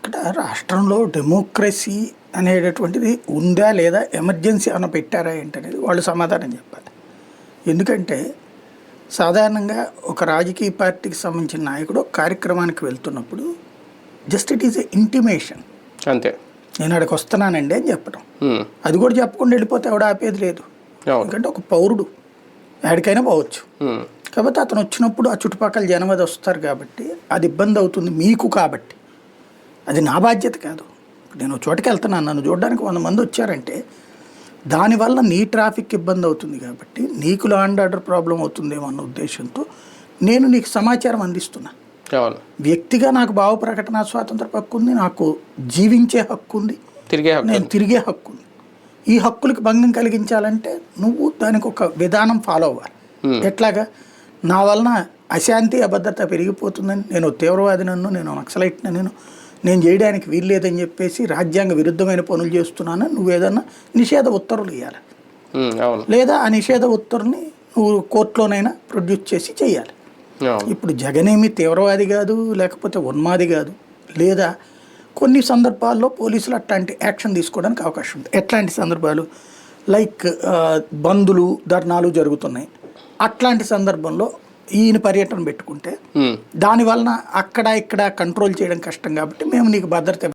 ఇక్కడ రాష్ట్రంలో డెమోక్రసీ అనేటటువంటిది ఉందా లేదా, ఎమర్జెన్సీ ఏమైనా పెట్టారా ఏంటనేది వాళ్ళు సమాధానం చెప్పాలి. ఎందుకంటే సాధారణంగా ఒక రాజకీయ పార్టీకి సంబంధించిన నాయకుడు కార్యక్రమానికి వెళ్తున్నప్పుడు just it is a intimation, అంతే, నేను అక్కడికి వస్తున్నానండి అని చెప్పడం. అది కూడా చెప్పకుండా వెళ్ళిపోతే ఎవడ ఆపేది లేదు. ఎందుకంటే ఒక పౌరుడు ఎక్కడికైనా పోవచ్చు. కాబట్టి అతను వచ్చినప్పుడు ఆ చుట్టుపక్కల జనం అది వస్తారు కాబట్టి అది ఇబ్బంది అవుతుంది మీకు. కాబట్టి అది నా బాధ్యత కాదు. నేను చోటుకి వెళ్తున్నాను, నన్ను చూడడానికి 100 మంది వచ్చారంటే దానివల్ల నీ ట్రాఫిక్ ఇబ్బంది అవుతుంది కాబట్టి నీకు లా అండ్ ఆర్డర్ ప్రాబ్లం అవుతుందేమో అన్న ఉద్దేశంతో నేను నీకు సమాచారం అందిస్తున్నా. వ్యక్తిగా నాకు భావ ప్రకటన స్వాతంత్ర హక్కు ఉంది, నాకు జీవించే హక్కు ఉంది, నేను తిరిగే హక్కు ఉంది. ఈ హక్కులకు భంగం కలిగించాలంటే నువ్వు దానికి ఒక విధానం ఫాలో అవ్వాలి. ఎట్లాగా, నా వలన అశాంతి అభద్రత పెరిగిపోతుందని, నేను తీవ్రవాదినన్ను, నేను నక్సలైట్ని, నేను చేయడానికి వీల్లేదని చెప్పేసి రాజ్యాంగ విరుద్ధమైన పనులు చేస్తున్నాను, నువ్వు ఏదన్నా నిషేధ ఉత్తర్వులు ఇవ్వాలి. లేదా ఆ నిషేధ ఉత్తర్వుని నువ్వు కోర్టులోనైనా ప్రొడ్యూస్ చేసి చేయాలి. ఇప్పుడు జగనేమి తీవ్రవాది కాదు, లేకపోతే ఉన్మాది కాదు. లేదా కొన్ని సందర్భాల్లో పోలీసులు అట్లాంటి యాక్షన్ తీసుకోవడానికి అవకాశం ఉంది. ఎట్లాంటి సందర్భాలు, లైక్ బందులు ధర్నాలు జరుగుతున్నాయి, అట్లాంటి సందర్భంలో ఈయన పర్యటన పెట్టుకుంటే దానివలన అక్కడ ఇక్కడ కంట్రోల్ చేయడం కష్టం కాబట్టి మేము నీకు భద్రత